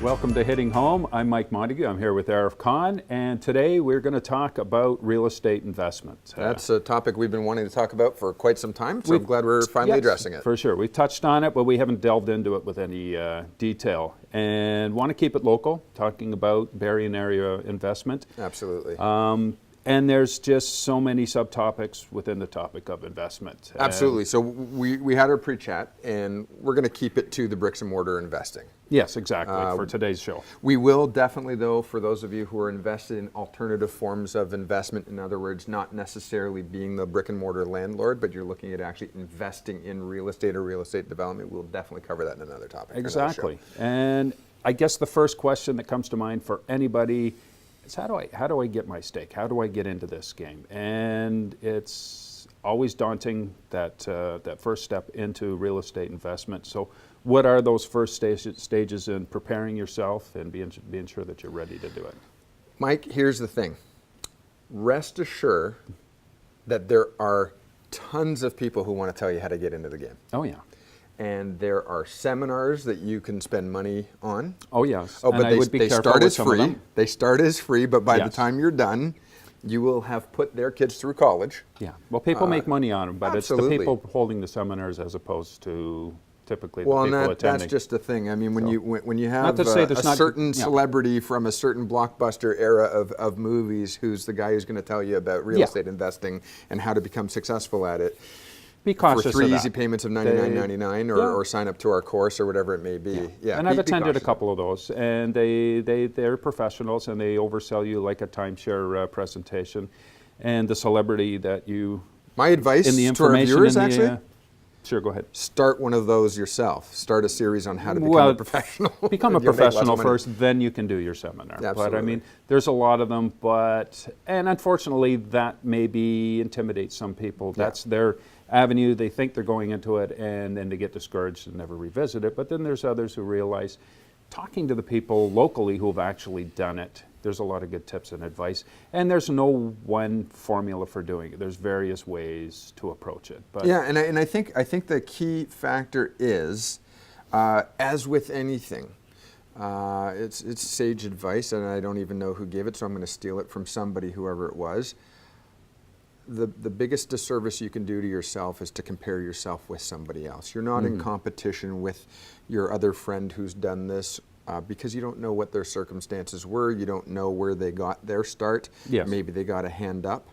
Welcome to Hitting Home. I'm Mike Montague. I'm here with Arif Khan, and today we're going to talk about real estate investment. That's a topic we've been wanting to talk about for quite some time, so I'm glad we're finally addressing it. For sure. We've touched on it, but we haven't delved into it with any detail. And want to keep it local, talking about Barrie area investment. Absolutely. And there's just so many subtopics within the topic of investment. Absolutely. So we had our pre-chat, and we're going to keep it to the bricks and mortar investing. Yes, exactly, for today's show. We will definitely, though, for those of you who are invested in alternative forms of investment, in other words, not necessarily being the brick and mortar landlord, but you're looking at actually investing in real estate or real estate development, we'll definitely cover that in another topic. Exactly. And I guess the first question that comes to mind for anybody is how do I get my stake? How do I get into this game? And it's always daunting, that first step into real estate investment. So what are those first stages in preparing yourself and being sure that you're ready to do it? Mike, here's the thing. Rest assured that there are tons of people who want to tell you how to get into the game. Oh, yeah. And there are seminars that you can spend money on. Oh, yes. Oh, but they start as free. They start as free, but by the Yes. time you're done, you will have put their kids through college. Yeah. Well, people make money on them, but absolutely. it's the people holding the seminars as opposed to typically the Well, people and attending. that's just the thing. I mean, when you have a certain celebrity from a certain blockbuster era of movies who's the guy who's going to tell you about real estate investing and how to become successful at it, be cautious for 3 of that. easy payments of $99.99 or sign up to our course or whatever it may be. Yeah. And I've attended a couple of those, and they're professionals, and they oversell you like a timeshare presentation. And the celebrity that you... My advice in the to our viewers, actually... Sure, go ahead. Start one of those yourself. Start a series on how to become a professional. Become a professional first, then you can do your seminar. Absolutely. But I mean, there's a lot of them, and unfortunately that maybe intimidates some people. That's their avenue. They think they're going into it, and then they get discouraged and never revisit it. But then there's others who realize, talking to the people locally who have actually done it, there's a lot of good tips and advice. And there's no one formula for doing it. There's various ways to approach it. But yeah, and I think the key factor is, as with anything, it's sage advice, and I don't even know who gave it, so I'm going to steal it from somebody, whoever it was. The biggest disservice you can do to yourself is to compare yourself with somebody else. You're not in competition with your other friend who's done this, because you don't know what their circumstances were. You don't know where they got their start. Yes. Maybe they got a hand up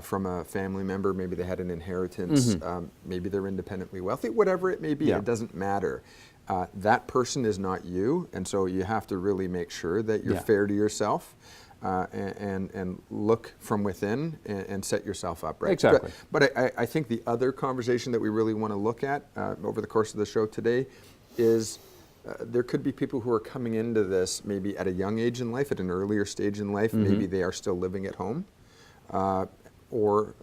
from a family member. Maybe they had an inheritance. Maybe they're independently wealthy. Whatever it may be, it doesn't matter. That person is not you, and so you have to really make sure that you're fair to yourself. And look from within and set yourself up right. Exactly. But I think the other conversation that we really want to look at over the course of the show today is there could be people who are coming into this maybe at a young age in life, at an earlier stage in life. Maybe they are still living at home, or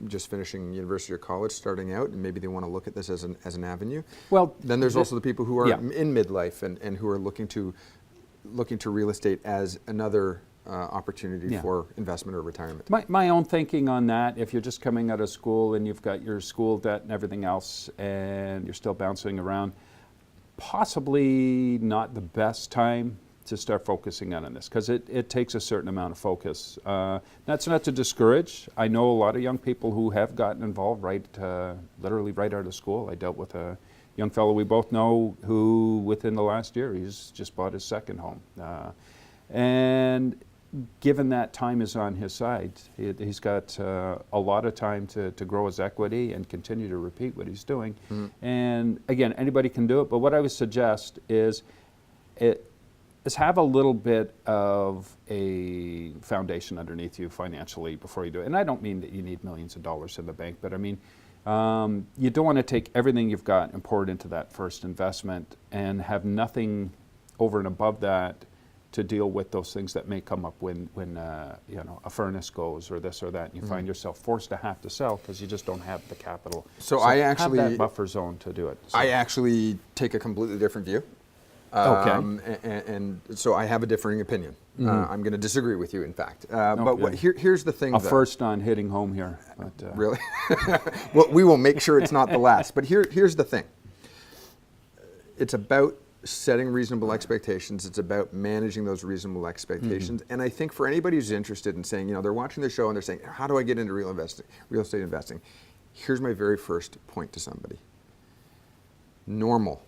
just finishing university or college, starting out, and maybe they want to look at this as an avenue. Well, then there's also the people who are in midlife and who are looking to real estate as another opportunity for investment or retirement. My own thinking on that, if you're just coming out of school and you've got your school debt and everything else, and you're still bouncing around, possibly not the best time to start focusing on this, because it takes a certain amount of focus. That's not to discourage. I know a lot of young people who have gotten involved literally right out of school. I dealt with a young fellow we both know who within the last year, he's just bought his second home. And given that time is on his side, he's got a lot of time to grow his equity and continue to repeat what he's doing. And again, anybody can do it, but what I would suggest is have a little bit of a foundation underneath you financially before you do it. And I don't mean that you need millions of dollars in the bank, but I mean, you don't want to take everything you've got and pour it into that first investment and have nothing over and above that to deal with those things that may come up when a furnace goes or this or that, and you find yourself forced to have to sell because you just don't have the capital. So I actually have that buffer zone to do it. So. I actually take a completely different view. And so I have a differing opinion. I'm going to disagree with you, in fact. But here's the thing. First on hitting home here. But, really? Well, we will make sure it's not the last. But here's the thing. It's about setting reasonable expectations. It's about managing those reasonable expectations. And I think for anybody who's interested in saying, they're watching the show and they're saying, how do I get into real estate investing? Here's my very first point to somebody. Normal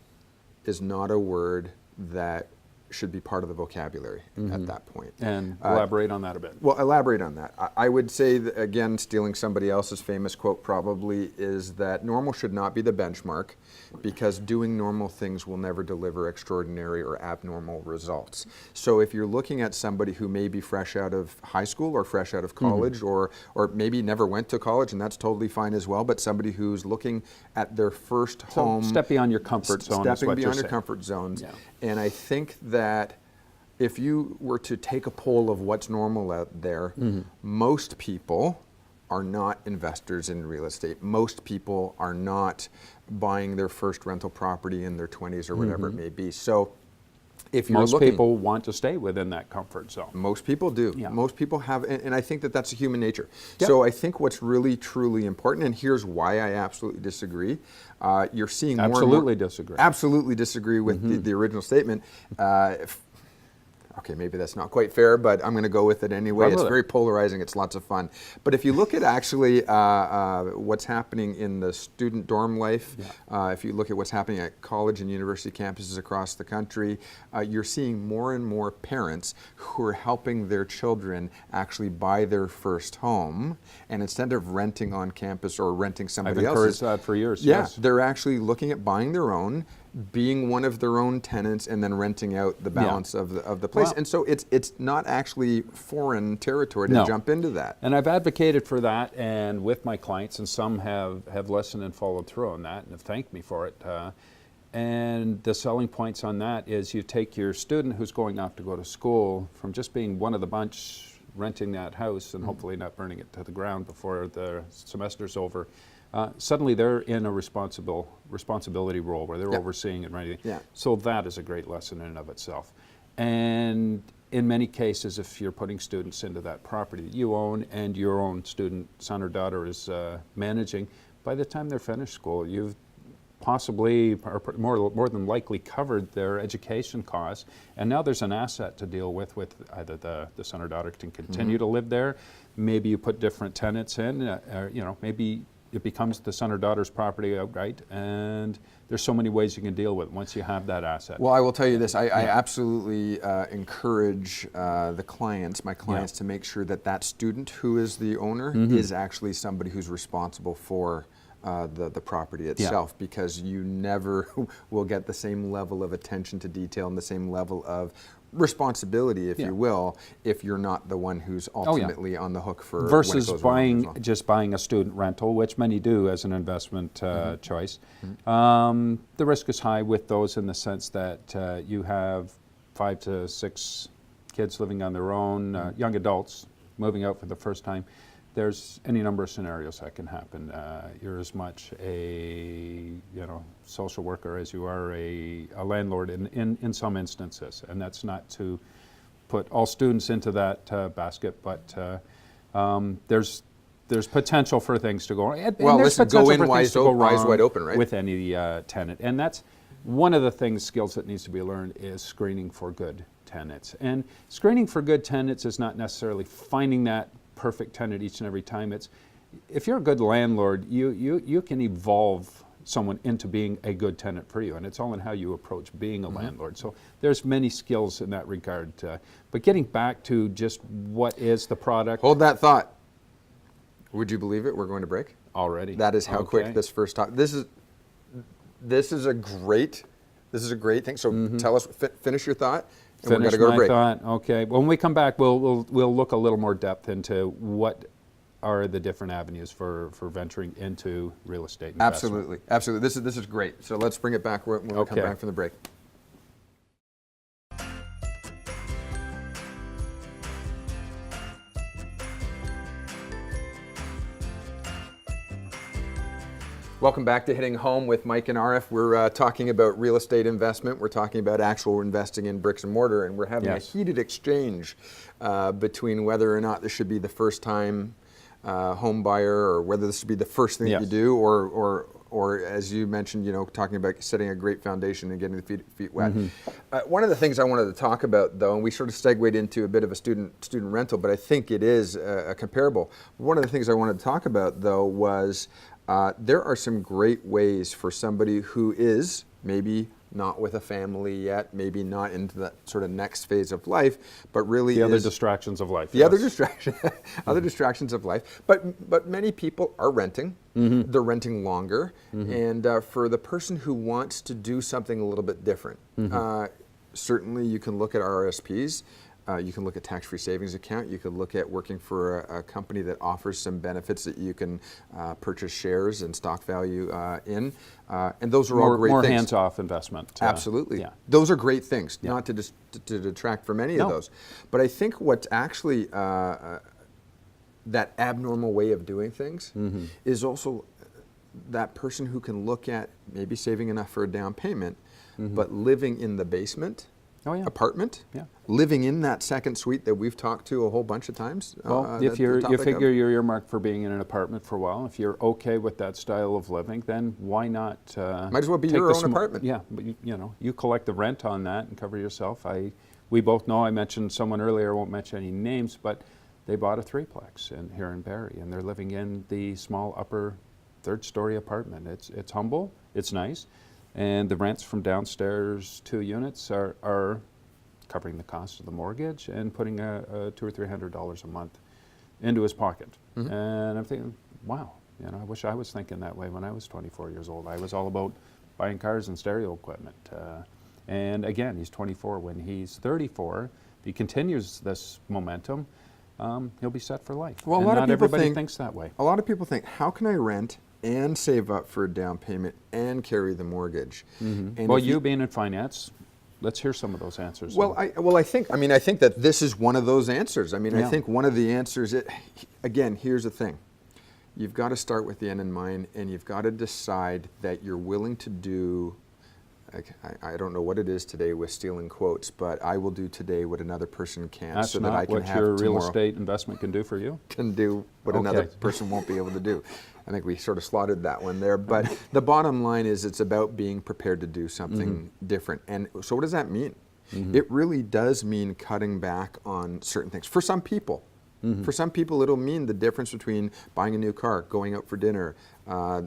is not a word that should be part of the vocabulary at that point. And elaborate on that a bit. Well, elaborate on that. I would say, that, again, stealing somebody else's famous quote probably, is that normal should not be the benchmark, because doing normal things will never deliver extraordinary or abnormal results. So if you're looking at somebody who may be fresh out of high school or fresh out of college, or maybe never went to college, and that's totally fine as well, but somebody who's looking at their first home. Step beyond your comfort zone. Stepping beyond your comfort zones. Yeah. And I think that if you were to take a poll of what's normal out there, most people are not investors in real estate. Most people are not buying their first rental property in their 20s or whatever it may be. So if you're most people want to stay within that comfort zone. Most people do. Yeah. Most people have, and I think that that's human nature. Yep. So I think what's really, truly important, and here's why I absolutely disagree. You're seeing more Absolutely and more, disagree. Absolutely disagree with the original statement. Okay, maybe that's not quite fair, but I'm going to go with it anyway. It's very polarizing. It's lots of fun. But if you look at actually what's happening in the student dorm life, if you look at what's happening at college and university campuses across the country, you're seeing more and more parents who are helping their children actually buy their first home, and instead of renting on campus or renting somebody else's. I've encouraged that for years. Yeah, yes. They're actually looking at buying their own, being one of their own tenants, and then renting out the balance of the place. Well, and so it's not actually foreign territory to jump into that. And I've advocated for that, and with my clients, and some have listened and followed through on that and have thanked me for it. And the selling points on that is you take your student who's going off to go to school from just being one of the bunch renting that house and hopefully not burning it to the ground before the semester's over. Suddenly they're in a responsibility role where they're overseeing and running. So that is a great lesson in and of itself. And in many cases, if you're putting students into that property that you own and your own student, son or daughter, is managing, by the time they're finished school, you've possibly, or more than likely, covered their education costs. And now there's an asset to deal with either the son or daughter can continue to live there. Maybe you put different tenants in, maybe it becomes the son or daughter's property outright, and there's so many ways you can deal with it once you have that asset. Well, I will tell you this, I absolutely encourage my clients to make sure that student who is the owner is actually somebody who's responsible for the property itself, because you never will get the same level of attention to detail and the same level of responsibility, if you will, if you're not the one who's ultimately on the hook for versus just buying a student rental, which many do as an investment choice. The risk is high with those in the sense that you have 5 to 6 kids living on their own, young adults moving out for the first time. There's any number of scenarios that can happen. You're as much a social worker as you are a landlord in some instances, and that's not to put all students into that basket, but there's potential for things to go wrong. Well, listen, go in eyes wide open, right? With any tenant, and that's one of the skills that needs to be learned is screening for good tenants. And screening for good tenants is not necessarily finding that perfect tenant each and every time. It's if you're a good landlord, you can evolve someone into being a good tenant for you, and it's all in how you approach being a landlord. So there's many skills in that regard. But getting back to just what is the product. Hold that thought. Would you believe it? We're going to break already. That is how quick this first talk. This is a great thing. So tell us, finish your thought. And we're going to go to break. Thought. Okay. When we come back, we'll look a little more depth into what are the different avenues for venturing into real estate investment. Absolutely. This is great. So let's bring it back when we come back from the break. Welcome back to Hitting Home with Mike and Arif. We're talking about real estate investment. We're talking about actual investing in bricks and mortar, and we're having a heated exchange between whether or not this should be the first time home buyer, or whether this would be the first thing that you do, or as you mentioned, talking about setting a great foundation and getting the feet wet. One of the things I wanted to talk about, though, and we sort of segued into a bit of a student rental, but I think it is a comparable. One of the things I wanted to talk about, though, was there are some great ways for somebody who is maybe not with a family yet, maybe not into that sort of next phase of life, but really the other distractions of life. The other distractions of life. But many people are renting. They're renting longer, and for the person who wants to do something a little bit different, certainly you can look at RRSPs. You can look at tax-free savings account. You can look at working for a company that offers some benefits that you can purchase shares and stock value in. And those are all great more things. More hands-off investment. Absolutely. Yeah. Those are great things, not to detract from any of those. But I think what's actually that abnormal way of doing things is also that person who can look at maybe saving enough for a down payment, but living in the basement. Apartment, living in that second suite that we've talked to a whole bunch of times. Well, if you figure you're earmarked for being in an apartment for a while, if you're okay with that style of living, then why not? Might as well be your own apartment. Yeah, but you collect the rent on that and cover yourself. We both know. I mentioned someone earlier. I won't mention any names, but they bought a threeplex here in Barrie, and they're living in the small upper third-story apartment. It's humble. It's nice. And the rents from downstairs 2 units are covering the cost of the mortgage and putting $200 or $300 a month into his pocket. And I'm thinking, wow, I wish I was thinking that way when I was 24 years old. I was all about buying cars and stereo equipment. And again, he's 24. When he's 34, if he continues this momentum, he'll be set for life. Well, and not everybody thinks that way. A lot of people think, how can I rent and save up for a down payment and carry the mortgage? And well, you being in finance, let's hear some of those answers. Well, I think that this is one of those answers. I think one of the answers, again, here's the thing. You've got to start with the end in mind, and you've got to decide that you're willing to do, I don't know what it is today with stealing quotes, but I will do today what another person can. That's so not that I can what have your real tomorrow estate investment can do for you? Can do what another person won't be able to do. I think we sort of slaughtered that one there. But the bottom line is it's about being prepared to do something different. And so what does that mean? It really does mean cutting back on certain things. For some people, it'll mean the difference between buying a new car, going out for dinner,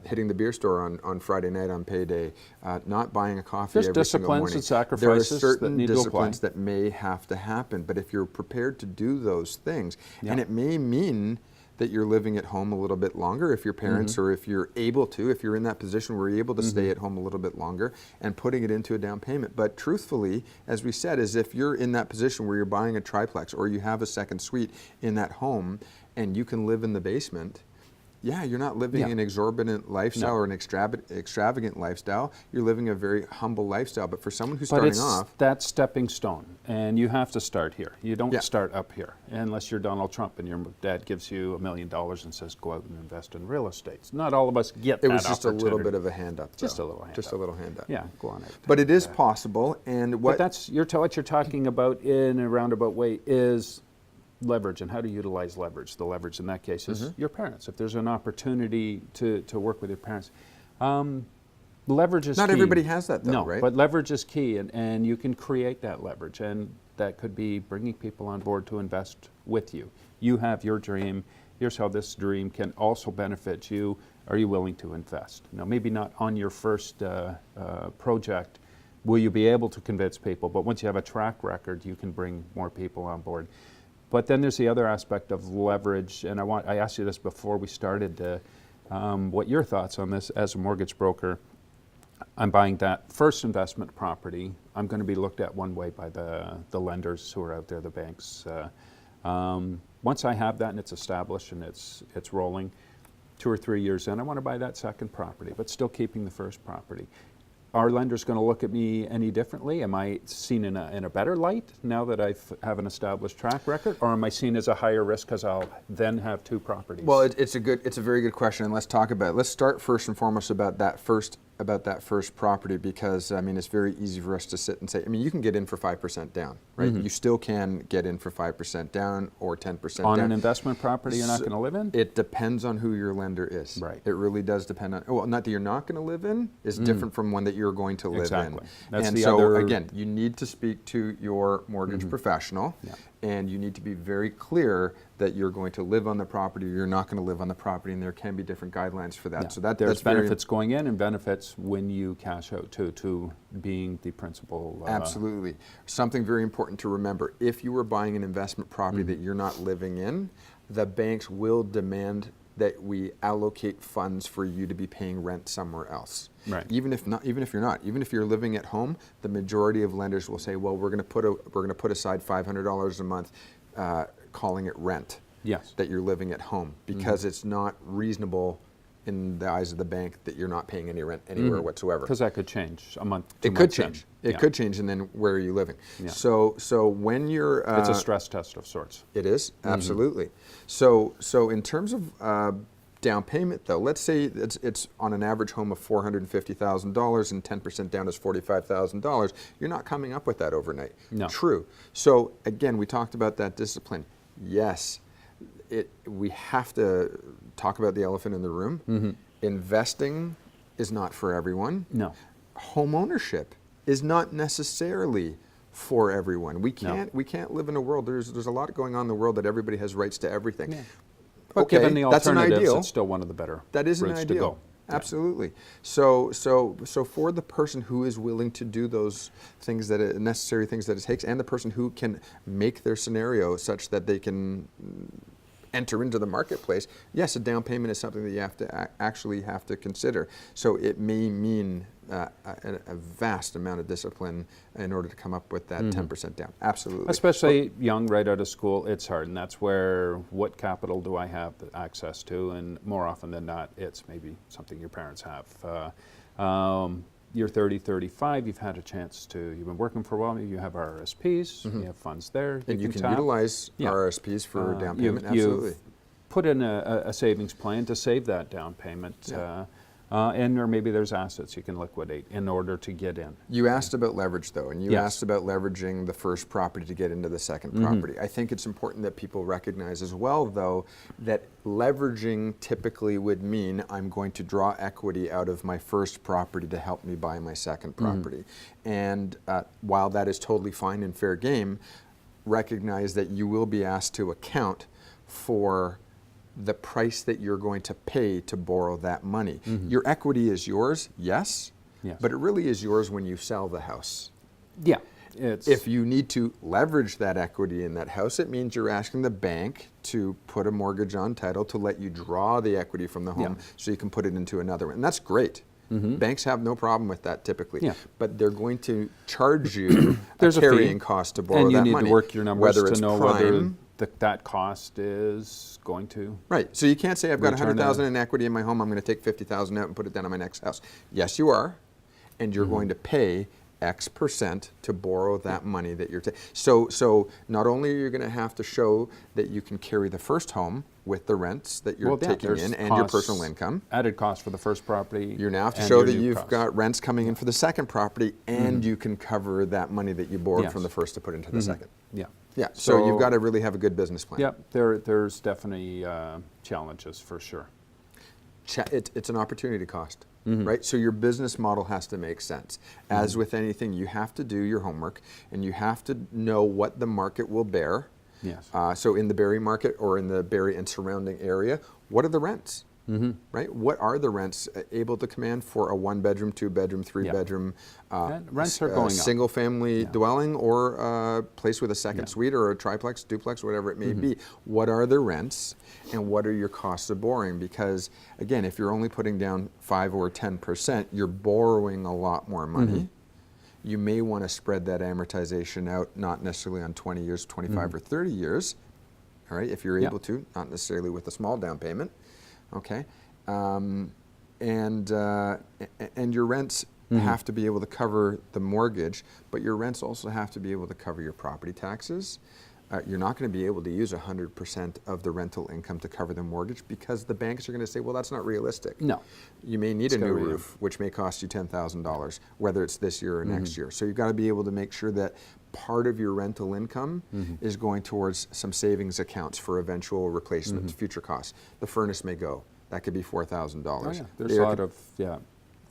hitting the beer store on Friday night on payday, not buying a coffee every single morning. Just disciplines and sacrifices there are certain that need to apply. disciplines that may have to happen. But if you're prepared to do those things, and it may mean that you're living at home a little bit longer if your parents or if you're able to, if you're in that position where you're able to stay at home a little bit longer and putting it into a down payment. But truthfully, as we said, is if you're in that position where you're buying a triplex or you have a second suite in that home and you can live in the basement, you're not living an exorbitant lifestyle or an extravagant lifestyle. You're living a very humble lifestyle. But for someone who's starting off, that stepping stone, and you have to start here. You don't start up here unless you're Donald Trump and your dad gives you $1 million and says go out and invest in real estate. Not all of us get that opportunity. It was just a little bit of a hand up. Just a little hand up. Just a little hand up. Yeah, go on it. But it is possible, and what what you're talking about in a roundabout way is leverage and how to utilize leverage. The leverage in that case is your parents. If there's an opportunity to work with your parents, leverage is key. Not everybody has that though, right? But leverage is key, and you can create that leverage, and that could be bringing people on board to invest with you. You have your dream. Here's how this dream can also benefit you. Are you willing to invest? Now, maybe not on your first project will you be able to convince people, but once you have a track record, you can bring more people on board. But then there's the other aspect of leverage, and I asked you this before we started, what your thoughts on this as a mortgage broker. I'm buying that first investment property. I'm going to be looked at one way by the lenders who are out there, the banks. Once I have that and it's established and it's rolling, 2 or 3 years in, I want to buy that second property, but still keeping the first property. Are lenders going to look at me any differently? Am I seen in a better light now that I have an established track record, or am I seen as a higher risk because I'll then have 2 properties? Well, it's a very good question, and let's talk about it. Let's start first and foremost about that first about that first property because, I mean, it's very easy for us to sit and say, I mean, you can get in for 5% down, right? You still can get in for 5% down or 10% On down. an investment property you're not So going to live in? It depends on who your lender is. Right. It really does depend on, well, not that you're not going to live in, is different from one that you're going to live Exactly. in. That's and the so, other- again, you need to speak to your mortgage professional, Yeah. and you need to be very clear that you're going to live on the property or you're not going to live on the property, and there can be different guidelines for that. Yeah. So there's that's very benefits going in and benefits when you cash out to being the principal. Absolutely. Something very important to remember, if you were buying an investment property that you're not living in, the banks will demand that we allocate funds for you to be paying rent somewhere else. Right. Even if you're living at home, the majority of lenders will say, well, we're going to put aside $500 a month, calling it rent. Yes. That you're living at home, because it's not reasonable in the eyes of the bank that you're not paying any rent anywhere whatsoever. Because that could change a month, 2 It could months in. change. It Yeah. could change, and then where are you living? Yeah. So when you're It's a stress test of sorts. it is absolutely. So in terms of down payment, though, let's say it's on an average home of $450,000 and 10% down is $45,000. You're not coming up with that overnight. No. True. So again, we talked about that discipline. Yes, we have to talk about the elephant in the room. Investing is not for everyone. No. Home ownership is not necessarily for everyone. We can't live in a world. There's a lot going on in the world that everybody has rights to everything. Yeah. But Okay, given the that's an alternatives, ideal. it's still one of the better That is an routes to ideal. go. Absolutely. So for the person who is willing to do those things necessary things that it takes, and the person who can make their scenario such that they can enter into the marketplace, yes, a down payment is something that you have to actually have to consider. So it may mean a vast amount of discipline in order to come up with that 10% down. Absolutely. Especially young, right out of school, it's hard, and that's where what capital do I have access to? And more often than not, it's maybe something your parents have. You're 30, 35, you've had a chance you've been working for a while, maybe you have RRSPs, you have funds there. And you can tap. utilize Yeah. RRSPs for down payment. Absolutely. You've put in a savings plan to save that down payment. Yeah. Or maybe there's assets you can liquidate in order to get in. You asked about leverage, though, and you Yes. asked about leveraging the first property to get into the second property. I think it's important that people recognize as well, though, that leveraging typically would mean I'm going to draw equity out of my first property to help me buy my second property. And while that is totally fine and fair game, recognize that you will be asked to account for the price that you're going to pay to borrow that money. Your equity is yours, yes, but it really is yours when you sell the house. Yeah. If you need to leverage that equity in that house, it means you're asking the bank to put a mortgage on title to let you draw the equity from the home so you can put it into another one. And that's great. Banks have no problem with that typically, but they're going to charge you a carrying cost to borrow that money. And you need to work your numbers whether to it's know prime, whether that cost is going to. Right. So you can't say I've got return $100,000 in equity in my home. I'm going to take $50,000 out and put it down on my next house. Yes, you are, and you're going to pay X% to borrow that money that you're taking. So not only are you going to have to show that you can carry the first home with the rents that you're taking in and your personal income. Added cost for the first property. You now have to and show your that new you've cost. got rents coming in for the second property, and you can cover that money that you borrowed from the first to put into the second. Yeah. Yeah. So you've got to really have a good business plan. Yeah. There's definitely challenges for sure. It's an opportunity cost, right? So your business model has to make sense. As with anything, you have to do your homework, and you have to know what the market will bear. Yes. So in the Barrie market or in the Barrie and surrounding area, what are the rents? Right? What are the rents able to command for a 1-bedroom, 2-bedroom, 3-bedroom, rents are going up. single-family dwelling, or a place with a second suite or a triplex, duplex, whatever it may be? What are the rents, and what are your costs of borrowing? Because again, if you're only putting down 5 or 10%, you're borrowing a lot more money. You may want to spread that amortization out, not necessarily on 20 years, 25 or 30 years, all right, if you're able to, not necessarily with a small down payment, okay? And your rents have to be able to cover the mortgage, but your rents also have to be able to cover your property taxes, you're not going to be able to use 100% of the rental income to cover the mortgage because the banks are going to say, well, that's not realistic. No. You may need a new gotta be- roof, which may cost you $10,000, whether it's this year or next year. So you've got to be able to make sure that part of your rental income is going towards some savings accounts for eventual replacement, future costs. The furnace may go. That could be $4,000. Oh, yeah. There's a lot of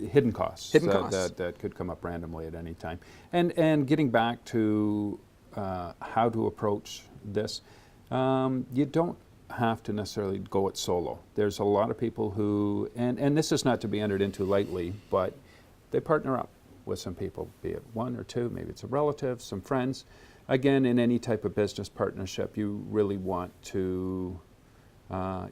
hidden costs, Hidden costs. That could come up randomly at any time. And getting back to how to approach this, you don't have to necessarily go it solo. There's a lot of people who, and this is not to be entered into lightly, but they partner up with some people, be it one or two, maybe it's a relative, some friends. Again, in any type of business partnership, you really want to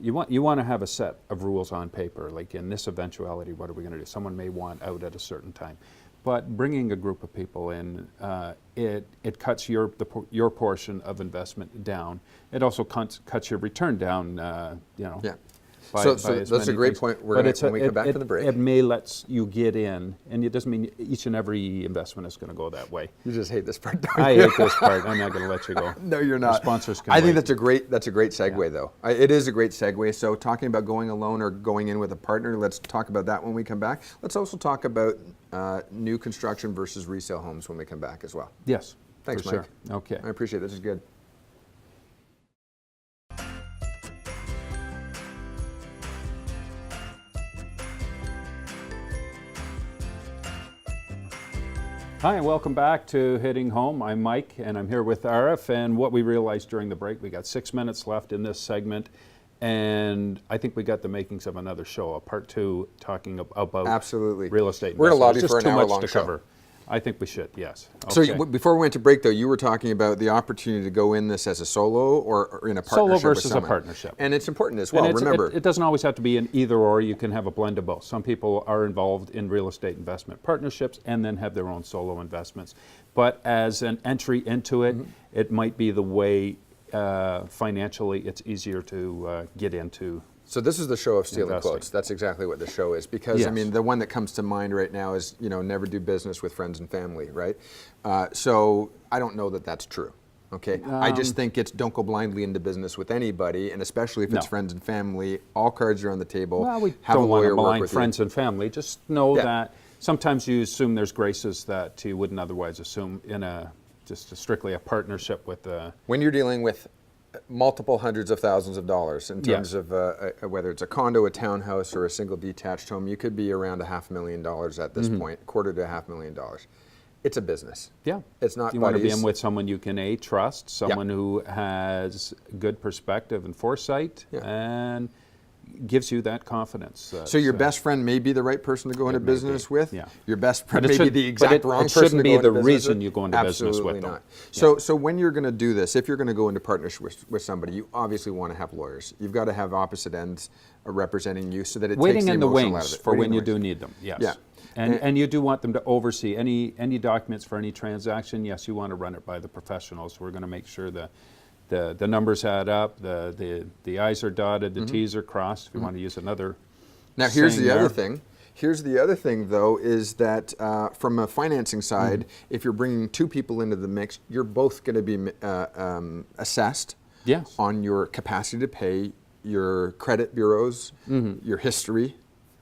you want to have a set of rules on paper. Like in this eventuality, what are we going to do? Someone may want out at a certain time, but bringing a group of people in, it cuts your portion of investment down. It also cuts your return down. Yeah. By So as that's many a great things. point. But When we come back from the break. It may let you get in, and it doesn't mean each and every investment is going to go that way. You just hate this part, don't I you? hate this part. I'm not going to let you go. No, you're Our not. sponsors can I think wait. that's a great segue, though. It is a great segue. So talking about going alone or going in with a partner, let's talk about that when we come back. Let's also talk about new construction versus resale homes when we come back as well. Yes. Thanks, for Mike. Sure. Okay. I appreciate it. This is good. Hi, and welcome back to Hitting Home. I'm Mike, and I'm here with Arif. And what we realized during the break, we got 6 minutes left in this segment, and I think we got the makings of another show, a part two, talking about Absolutely. real estate. We're gonna lobby It's for just an too much hour-long to show. cover. I think we should. Yes. So Okay. before we went to break, though, you were talking about the opportunity to go in this as a solo or in a partnership Solo with versus a someone. partnership. And it's important as And well. it's- Remember, it doesn't always have to be an either or. You can have a blend of both. Some people are involved in real estate investment partnerships and then have their own solo investments. But as an entry into it, it might be the way financially it's easier to get into. so this is the show of stealing Investing. quotes. That's exactly what the show is. Because, I Yes. mean, the one that comes to mind right now is, never do business with friends and family, right? So I don't know that that's true. Okay, I just think it's don't go blindly into business with anybody, and especially if it's No. friends and family. All cards are on the table. Well, we have a don't want lawyer to work malign with friends and family. Just know Yeah. that sometimes you assume there's graces that you wouldn't otherwise assume in strictly a partnership with a. When you're dealing with multiple hundreds of thousands of dollars in terms Yes. of whether it's a condo, a townhouse, or a single detached home, you could be around $500,000 at this point, quarter to $500,000. It's a business. Yeah. It's not You want to be buddies. in with someone you can trust, someone who has good perspective and foresight, Yeah. and gives you that confidence. So your best friend may be the right person to go into may business be, with. yeah. Your best friend But it may be should- the but exact it wrong person shouldn't to be go into the business reason with. you go into business with Absolutely them. not. So when you're going to do this, if you're going to go into partnership with somebody, you obviously want to have lawyers. You've got to have opposite ends representing you so that it takes Waiting the in the emotional out wings of it. for Waiting when in the you wings. do need them. Yes. Yeah. And you do want them to oversee any documents for any transaction. Yes, you want to run it by the professionals. We're going to make sure the numbers add up, the I's are dotted, the T's are crossed. If you want to use another. Now, here's saying the other there. thing. Here's the other thing, though, is that from a financing side, if you're bringing two people into the mix, you're both going to be assessed Yes. on your capacity to pay, your credit bureaus, your history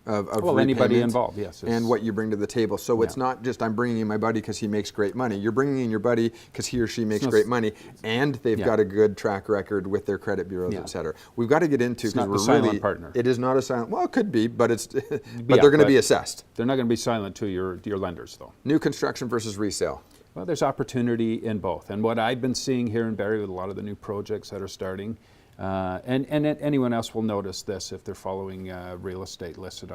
of Well, anybody repayment, involved, yes, it's- and what you bring to the table. So it's Yeah. not just I'm bringing in my buddy because he makes great money. You're bringing in your buddy because he or she makes not great s- money, and they've Yeah. got a good track record with their credit bureaus, Yeah. et cetera. We've got to get into It's not because the we're silent really partner. It is not a silent. Well, it could be, but it's but Yeah, they're going to but- be assessed. They're not going to be silent to your lenders, though. New construction versus resale. Well, there's opportunity in both. And what I've been seeing here in Barrie with a lot of the new projects that are starting, and anyone else will notice this if they're following real estate listed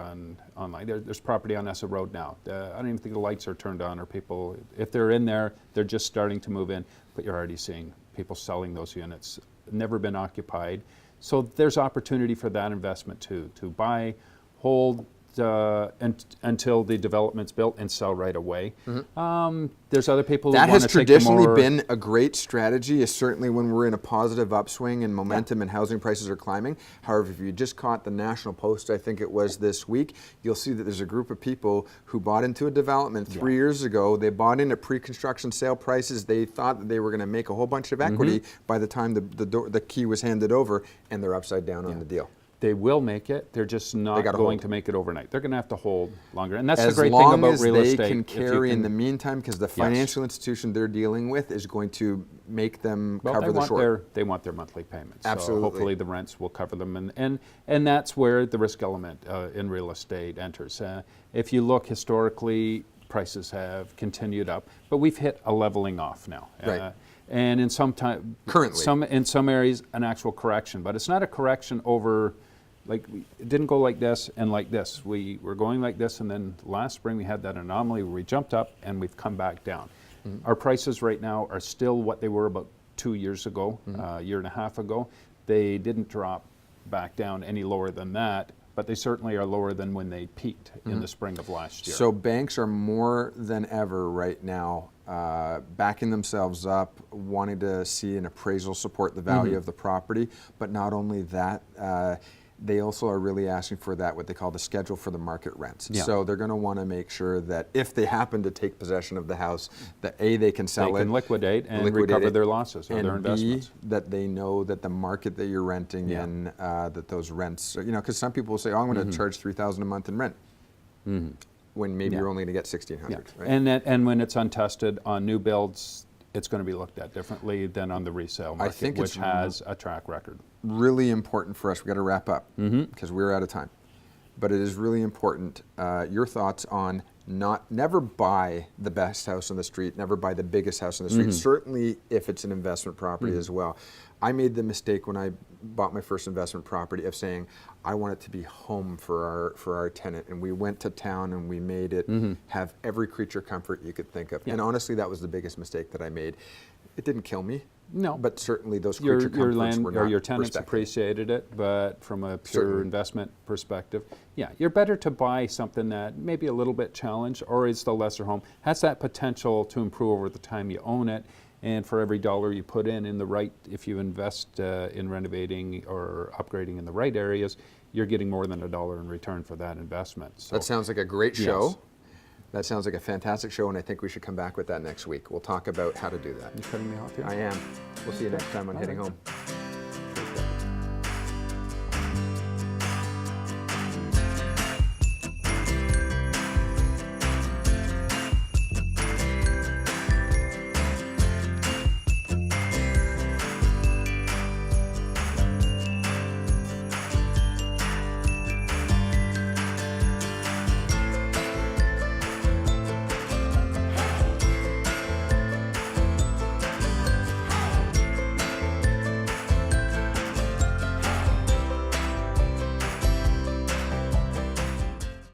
online. There's property on Essa Road now. I don't even think the lights are turned on, or people, if they're in there, they're just starting to move in, but you're already seeing people selling those units. Never been occupied. So there's opportunity for that investment too, to buy, hold, until the development's built and sell right away. There's other people That who has want to take the traditionally more, been a great strategy, is certainly when we're in a positive upswing and momentum and housing prices are climbing. However, if you just caught the National Post, I think it was this week, you'll see that there's a group of people who bought into a development 3 years ago. They bought in at pre-construction sale prices. They thought that they were going to make a whole bunch of equity by the time the key was handed over, and they're upside down on the deal. They will make it. They're just not gotta going hold. to make it overnight. They're going to have to hold longer, and that's the As great thing long about as real they estate. can If you carry in can- the meantime, because the financial institution they're dealing with is going to make them Well, cover they the want short. they want their monthly payments. Absolutely. So hopefully the rents will cover them, and that's where the risk element in real estate enters. If you look historically, prices have continued up, but we've hit a leveling off now. Right. And in Currently. in some areas, an actual correction, but it's not a correction over. Like, it didn't go like this and like this. We were going like this, and then last spring we had that anomaly where we jumped up and we've come back down. Our prices right now are still what they were about 2 years ago, a year and a half ago. They didn't drop back down any lower than that, but they certainly are lower than when they peaked in the spring of last year. So banks are more than ever right now backing themselves up, wanting to see an appraisal support the value of the property. But not only that, they also are really asking for that, what they call the schedule for the market rents. Yeah. So they're going to want to make sure that if they happen to take possession of the house, that A, they can sell They it. can liquidate and liquidate recover it, their losses or and their investments. B, that they know that the market that you're renting Yeah. in, that those rents, because some people will say, oh, I'm going to charge $3,000 a month in rent, when maybe you're only going to get $1,600. Right? And when it's untested on new builds, it's going to be looked at differently than on the resale market, think which it's has a track record. Really important for us. We got to wrap up because we're out of time. But it is really important. Your thoughts on never buy the best house on the street, never buy the biggest house on the street. Certainly, if it's an investment property as well. I made the mistake when I bought my first investment property of saying I want it to be home for our tenant, and we went to town and we made it have every creature comfort you could think of. And honestly, that was the biggest mistake that I made. It didn't kill me. No, but certainly those your creature comforts land were or not your tenants respected. appreciated it, but from a pure Certainly. investment perspective, yeah, you're better to buy something that maybe a little bit challenged or is the lesser home, has that potential to improve over the time you own it, and for every dollar you put in the right, if you invest in renovating or upgrading in the right areas, you're getting more than $1 in return for that investment. So That sounds like a great show. Yes. That sounds like a fantastic show, and I think we should come back with that next week. We'll talk about how to do that. You cutting me off here? I am. We'll see you next time on Hitting Home.